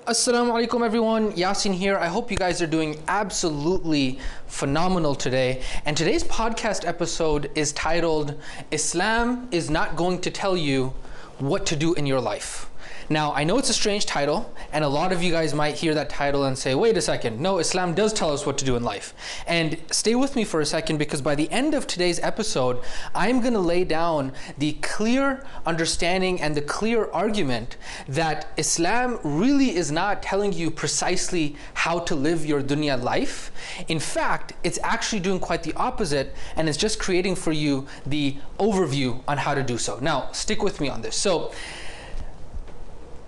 Assalamu alaikum everyone, Yasin here. I hope you guys are doing absolutely phenomenal today. And today's podcast episode is titled, Islam is not going to tell you what to do in your life. Now, I know it's a strange title, and a lot of you guys might hear that title and say, wait a second, no, Islam does tell us what to do in life. And stay with me for a second, because by the end of today's episode, I'm going to lay down the clear understanding and the clear argument that Islam really is not telling you precisely how to live your dunya life. In fact, it's actually doing quite the opposite, and it's just creating for you the overview on how to do so. Now, stick with me on this. So,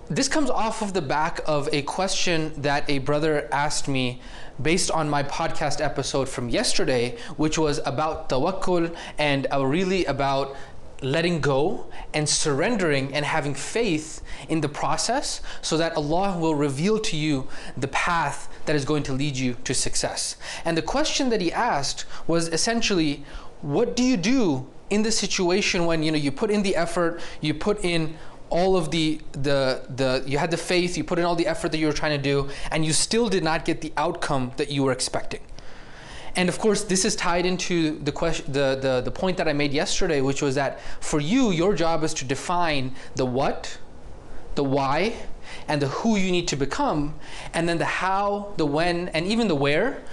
this comes off of the back of a question that a brother asked me based on my podcast episode from yesterday, which was about tawakkul and really about letting go and surrendering and having faith in the process so that Allah will reveal to you the path that is going to lead you to success. And the question that he asked was essentially, what do you do in the situation when you put in the effort, you put in all of you had the faith, you put in all the effort that you were trying to do, and you still did not get the outcome that you were expecting. And of course, this is tied into the question, the point that I made yesterday, which was that for you, your job is to define the what, the why, and the who you need to become, and then the how, the when, and even the where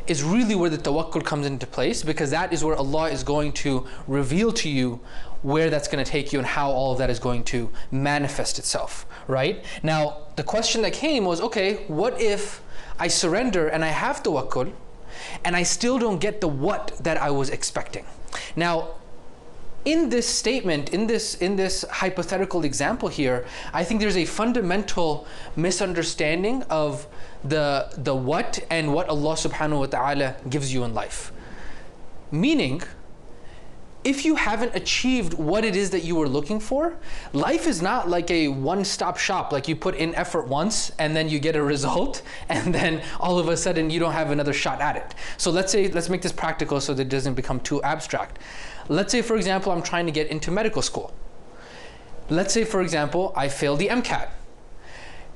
is really where the tawakkul comes into place, because that is where Allah is going to reveal to you where that's going to take you and how all of that is going to manifest itself, right? Now, the question that came was, okay, what if I surrender and I have tawakkul and I still don't get the what that I was expecting? Now, in this statement, in this hypothetical example here, I think there's a fundamental misunderstanding of the what and what Allah subhanahu wa ta'ala gives you in life. Meaning, if you haven't achieved what it is that you were looking for, life is not like a one-stop shop, like you put in effort once and then you get a result and then all of a sudden you don't have another shot at it. So let's make this practical so that it doesn't become too abstract. Let's say, for example, I'm trying to get into medical school. Let's say, for example, I failed the MCAT.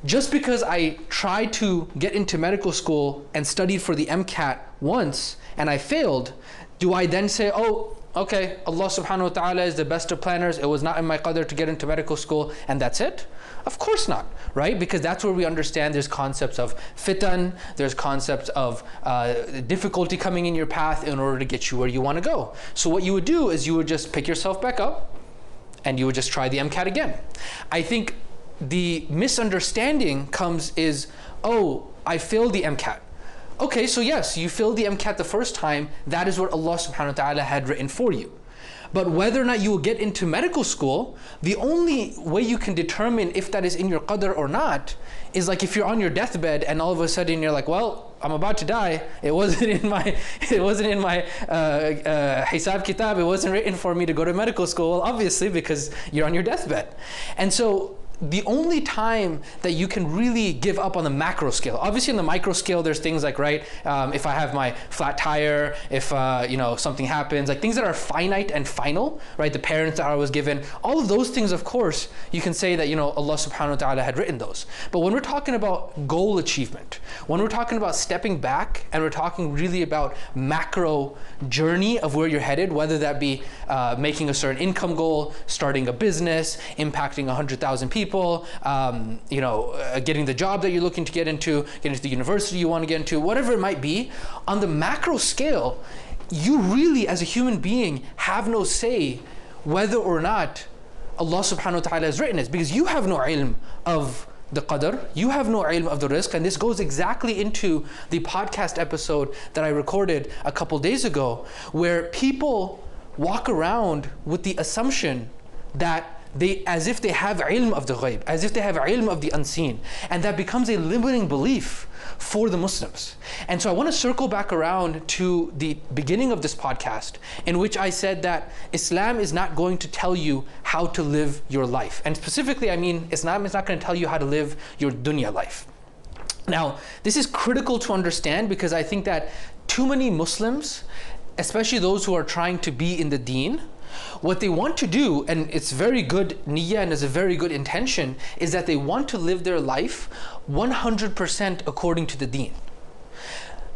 Just because I tried to get into medical school and studied for the MCAT once and I failed, do I then say, oh, okay, Allah subhanahu wa ta'ala is the best of planners, it was not in my qadr to get into medical school, and that's it? Of course not, right? Because that's where we understand there's concepts of fitan, there's concepts of difficulty coming in your path in order to get you where you want to go. So what you would do is you would just pick yourself back up and you would just try the MCAT again. I think the misunderstanding is, oh, I failed the MCAT. Okay, so yes, you failed the MCAT the first time, that is what Allah subhanahu wa ta'ala had written for you. But whether or not you will get into medical school, the only way you can determine if that is in your qadr or not is like if you're on your deathbed and all of a sudden you're like, well, I'm about to die. It wasn't in my hisab kitab, it wasn't written for me to go to medical school, well, obviously, because you're on your deathbed. And so the only time that you can really give up on the macro scale, obviously on the micro scale, there's things like, right, if I have my flat tire, if something happens, like things that are finite and final, right, the parents that I was given, all of those things, of course, you can say that, Allah subhanahu wa ta'ala had written those. But when we're talking about goal achievement, when we're talking about stepping back and we're talking really about macro journey of where you're headed, whether that be making a certain income goal, starting a business, impacting 100,000 people, getting the job that you're looking to get into the university you want to get into, whatever it might be, on the macro scale, you really, as a human being, have no say whether or not Allah subhanahu wa ta'ala has written it, because you have no ilm of the qadr, you have no ilm of the rizq, and this goes exactly into the podcast episode that I recorded a couple days ago, where people walk around with the assumption that as if they have ilm of the ghaib, as if they have ilm of the unseen, and that becomes a limiting belief for the Muslims. And so I want to circle back around to the beginning of this podcast, in which I said that Islam is not going to tell you how to live your life. And specifically, I mean, Islam is not going to tell you how to live your dunya life. Now, this is critical to understand, because I think that too many Muslims, especially those who are trying to be in the deen, What they want to do, and it's very good niyyah and it's a very good intention, is that they want to live their life 100% according to the deen.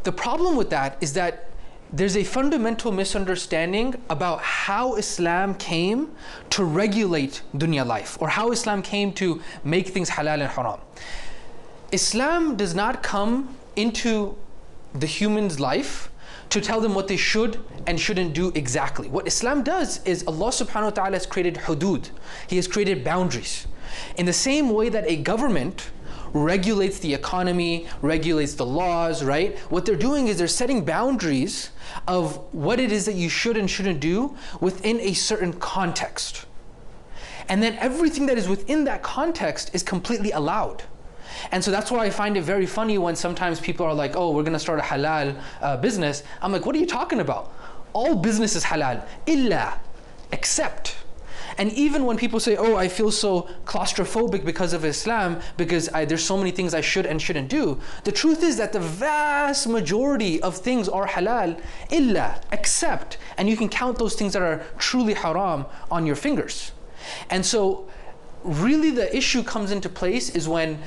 The problem with that is that there's a fundamental misunderstanding about how Islam came to regulate dunya life, or how Islam came to make things halal and haram. Islam does not come into the human's life to tell them what they should and shouldn't do exactly. What Islam does is Allah subhanahu wa ta'ala has created hudud. He has created boundaries. In the same way that a government regulates the economy, regulates the laws, right? What they're doing is they're setting boundaries of what it is that you should and shouldn't do within a certain context. And then everything that is within that context is completely allowed. And so that's why I find it very funny when sometimes people are like, oh, we're going to start a halal business. I'm like, what are you talking about? All business is halal, illa, except. And even when people say, oh, I feel so claustrophobic because of Islam, because there's so many things I should and shouldn't do, the truth is that the vast majority of things are halal, illa, except. And you can count those things that are truly haram on your fingers. And so really the issue comes into place is when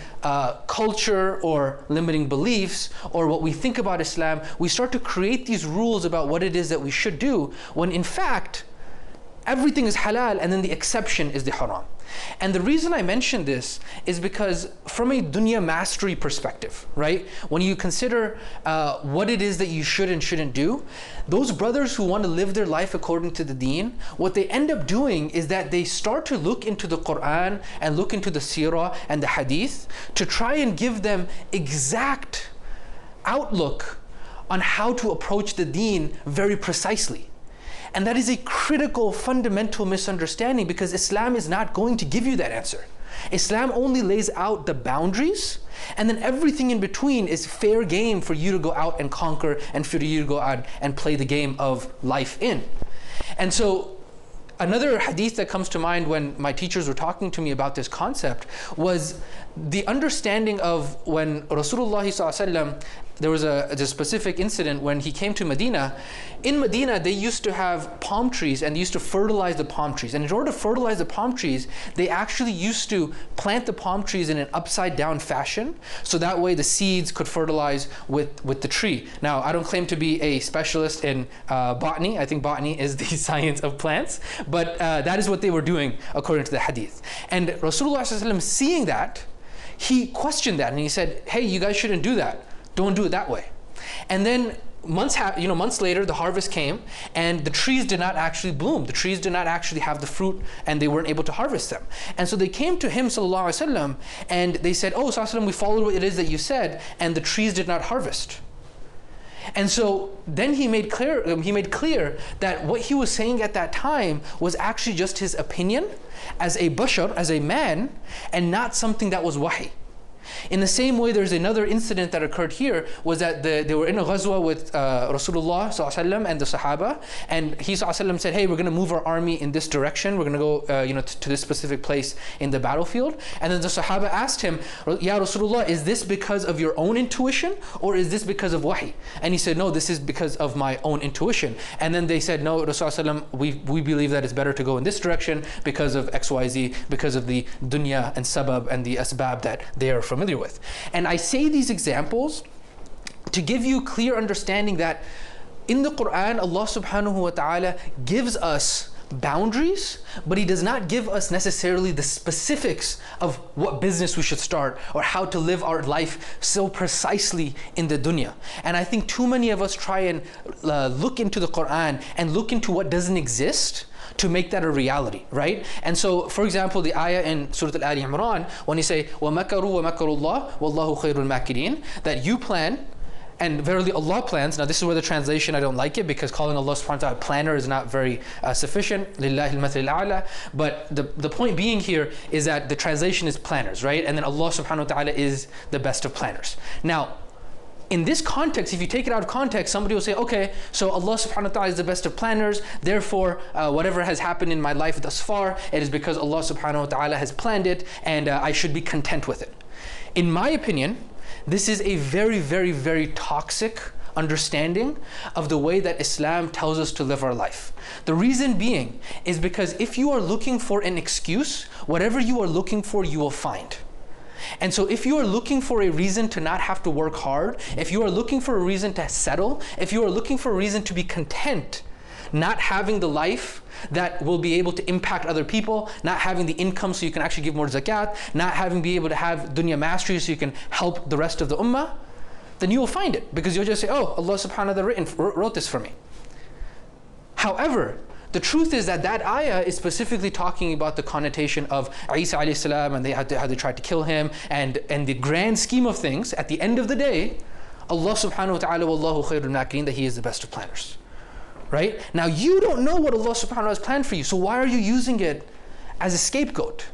culture or limiting beliefs or what we think about Islam, we start to create these rules about what it is that we should do, when in fact everything is halal and then the exception is the haram. And the reason I mention this is because from a dunya mastery perspective, right? When you consider what it is that you should and shouldn't do, those brothers who want to live their life according to the deen, what they end up doing is that they start to look into the Quran and look into the seerah and the hadith to try and give them exact outlook on how to approach the deen very precisely. And that is a critical, fundamental misunderstanding, because Islam is not going to give you that answer. Islam only lays out the boundaries, and then everything in between is fair game for you to go out and conquer and for you to go out and play the game of life in. And so another hadith that comes to mind when my teachers were talking to me about this concept was the understanding of when Rasulullah ﷺ, there was a specific incident when he came to Medina. In Medina, they used to have palm trees and they used to fertilize the palm trees. And in order to fertilize the palm trees, they actually used to plant the palm trees in an upside down fashion, so that way the seeds could fertilize with the tree. Now, I don't claim to be a specialist in botany. I think botany is the science of plants, but that is what they were doing according to the hadith. And Rasulullah ﷺ, seeing that, he questioned that and he said, hey, you guys shouldn't do that. Don't do it that way. And then months later, the harvest came and the trees did not actually bloom. The trees did not actually have the fruit and they weren't able to harvest them. And so they came to him, sallallahu alaihi wasallam, and they said, oh, sallallahu alaihi wasallam, we followed what it is that you said, and the trees did not harvest. And so then he made clear that what he was saying at that time was actually just his opinion as a bashar, as a man, and not something that was wahi. In the same way, there's another incident that occurred here, was that they were in a ghazwa with Rasulullah ﷺ and the Sahaba, and he ﷺ said, hey, we're going to move our army in this direction, we're going to go to this specific place in the battlefield. And then the Sahaba asked him, Ya Rasulullah, is this because of your own intuition or is this because of wahi? And he said, no, this is because of my own intuition. And then they said, no, Rasulullah ﷺ, we believe that it's better to go in this direction because of XYZ, because of the dunya and sabab and the asbab that they are familiar with. And I say these examples to give you clear understanding that in the Quran, Allah subhanahu wa ta'ala gives us boundaries, but He does not give us necessarily the specifics of what business we should start or how to live our life so precisely in the dunya. And I think too many of us try and look into the Quran and look into what doesn't exist to make that a reality, right? And so, for example, the ayah in Surah Al-Imran, when you say, وَمَكَرُوا وَمَكَرُوا اللَّهُ وَاللَّهُ خَيْرُ الْمَاكِرِينَ, that you plan, and verily Allah plans. Now this is where the translation, I don't like it, because calling Allah subhanahu wa ta'ala planner is not very sufficient. لِلَّهِ الْمَثْلِ الْأَعْلَى. But the point being here is that the translation is planners, right? And then Allah subhanahu wa ta'ala is the best of planners. Now, in this context, if you take it out of context, somebody will say, okay, so Allah subhanahu wa ta'ala is the best of planners, therefore whatever has happened in my life thus far, it is because Allah subhanahu wa ta'ala has planned it, and I should be content with it. In my opinion, this is a very, very, very toxic understanding of the way that Islam tells us to live our life. The reason being is because if you are looking for an excuse, whatever you are looking for, you will find. And so if you are looking for a reason to not have to work hard, if you are looking for a reason to settle, if you are looking for a reason to be content, not having the life that will be able to impact other people, not having the income so you can actually give more zakat, not having be able to have dunya mastery so you can help the rest of the ummah, then you will find it, because you'll just say, oh, Allah subhanahu wa ta'ala wrote this for me. However, the truth is that that ayah is specifically talking about the connotation of Isa alayhi salam and how they tried to kill him, and the grand scheme of things, at the end of the day, Allah subhanahu wa ta'ala wallahu khairul makirin, that He is the best of planners. Right? Now you don't know what Allah subhanahu wa ta'ala has planned for you, so why are you using it as a scapegoat?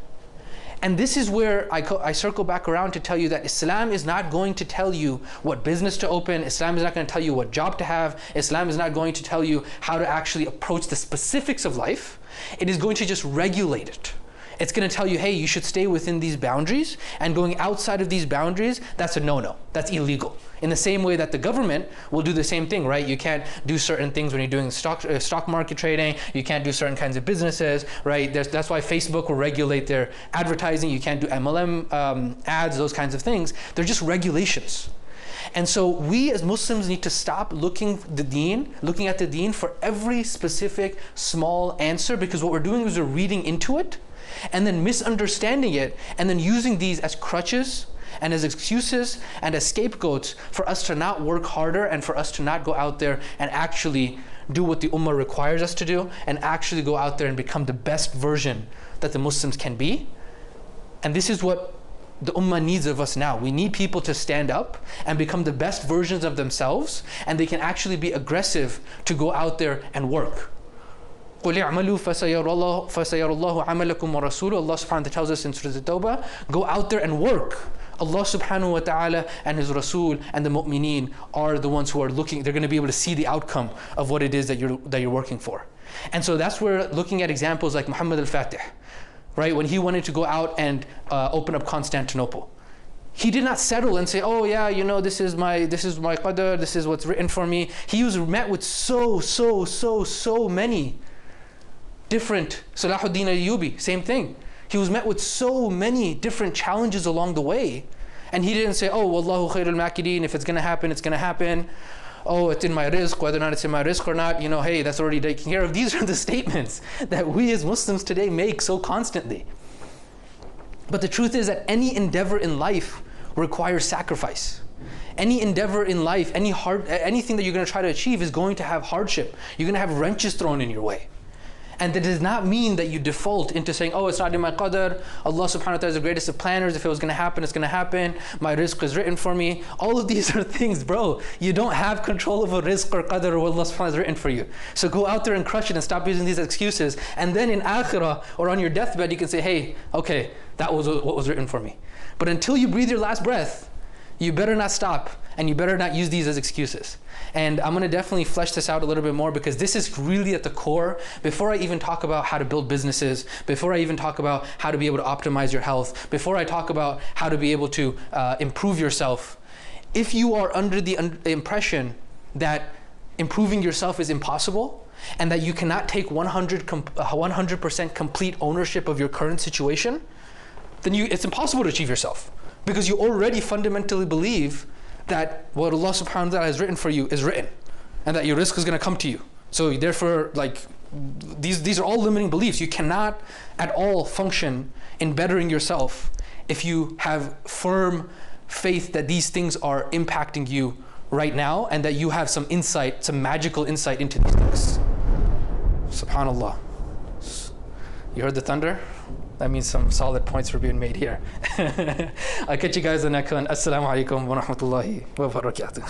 And this is where I circle back around to tell you that Islam is not going to tell you what business to open. Islam is not going to tell you what job to have. Islam is not going to tell you how to actually approach the specifics of life. It is going to just regulate it. It's going to tell you, hey, you should stay within these boundaries, and going outside of these boundaries, that's a no-no. That's illegal. In the same way that the government will do the same thing, right? You can't do certain things when you're doing stock market trading. You can't do certain kinds of businesses, right? That's why Facebook will regulate their advertising. You can't do MLM ads, those kinds of things. They're just regulations. And so we as Muslims need to stop looking at the deen for every specific small answer, because what we're doing is we're reading into it and then misunderstanding it, and then using these as crutches and as excuses and as scapegoats for us to not work harder, and for us to not go out there and actually do what the ummah requires us to do, and actually go out there and become the best version that the Muslims can be. And this is what the ummah needs of us now. We need people to stand up and become the best versions of themselves, and they can actually be aggressive to go out there and work. قُلْ اعْمَلُوا فَسَيَرَ اللَّهُ عَمَلَكُمْ وَرَسُولُهُ. Allah subhanahu wa ta'ala tells us in Surah At-Tawbah, go out there and work. Allah subhanahu wa ta'ala and His Rasul and the mu'mineen are the ones who are looking, they're going to be able to see the outcome of what it is that you're working for. And so that's where looking at examples like Muhammad al-Fatih, right? When he wanted to go out and open up Constantinople, he did not settle and say, oh yeah, you know, this is my qadr, this is what's written for me. He was met with so many different, Salahuddin al-Ayyubi, same thing. He was met with so many different challenges along the way. And he didn't say, oh, wallahu khairul makirin, if it's going to happen, it's going to happen. Oh, it's in my rizq, whether or not it's in my rizq or not, you know, hey, that's already taken care of. These are the statements that we as Muslims today make so constantly. But the truth is that any endeavor in life requires sacrifice. Any endeavor in life, anything that you're going to try to achieve is going to have hardship. You're going to have wrenches thrown in your way. And that does not mean that you default into saying, oh, it's not in my qadr, Allah subhanahu wa ta'ala is the greatest of planners, if it was going to happen, it's going to happen, my rizq is written for me. All of these are things, bro, you don't have control over rizq or qadr or what Allah subhanahu wa ta'ala has written for you. So go out there and crush it and stop using these excuses. And then in akhirah or on your deathbed, you can say, hey, okay, that was what was written for me. But until you breathe your last breath, you better not stop, and you better not use these as excuses. And I'm going to definitely flesh this out a little bit more, because this is really at the core. Before I even talk about how to build businesses, before I even talk about how to be able to optimize your health, before I talk about how to be able to improve yourself, if you are under the impression that improving yourself is impossible, and that you cannot take 100% complete ownership of your current situation, then it's impossible to achieve yourself. Because you already fundamentally believe that what Allah subhanahu wa ta'ala has written for you is written, and that your rizq is going to come to you. So therefore, like, these are all limiting beliefs. You cannot at all function in bettering yourself if you have firm faith that these things are impacting you right now, and that you have some insight, some magical insight into these things. Subhanallah. You heard the thunder? That means some solid points were being made here. I'll catch you guys on the next one. Assalamu alaikum wa rahmatullahi wa barakatuh.